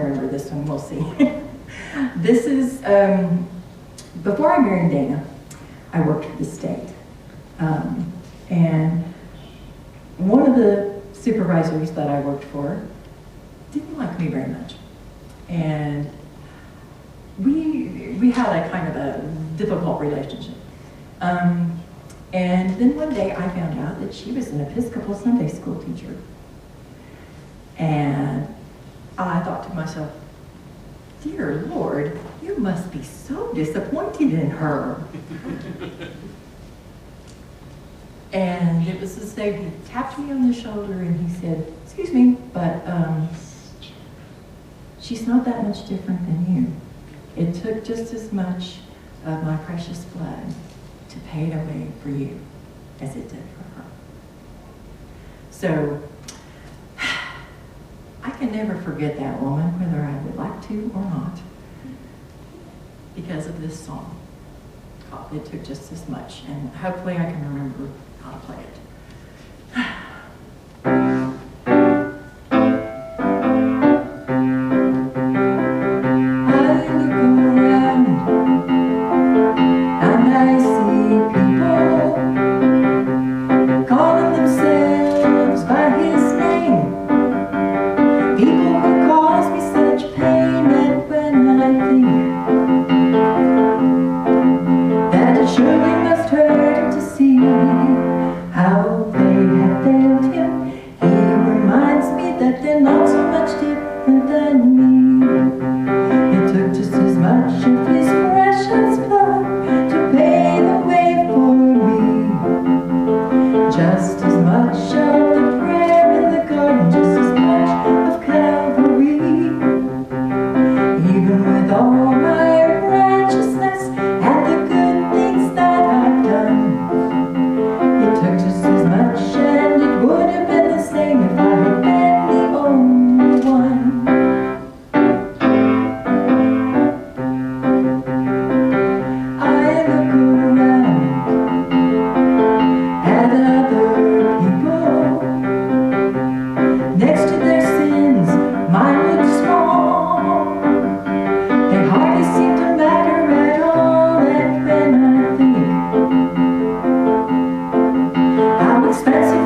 remember this one, we'll see. This is, before I married Dana, I worked for the state. And one of the supervisors that I worked for didn't like me very much. And we had a kind of a difficult relationship. And then one day I found out that she was an Episcopal Sunday school teacher. And I thought to myself, dear Lord, you must be so disappointed in her. And it was this day he tapped me on the shoulder and he said, excuse me, but she's not that much different than you. It took just as much of my precious blood to pay it away for you as it did for her. So, I can never forget that woman, whether I would like to or not, because of this song. It took just as much, and hopefully I can remember how to play it. Expensive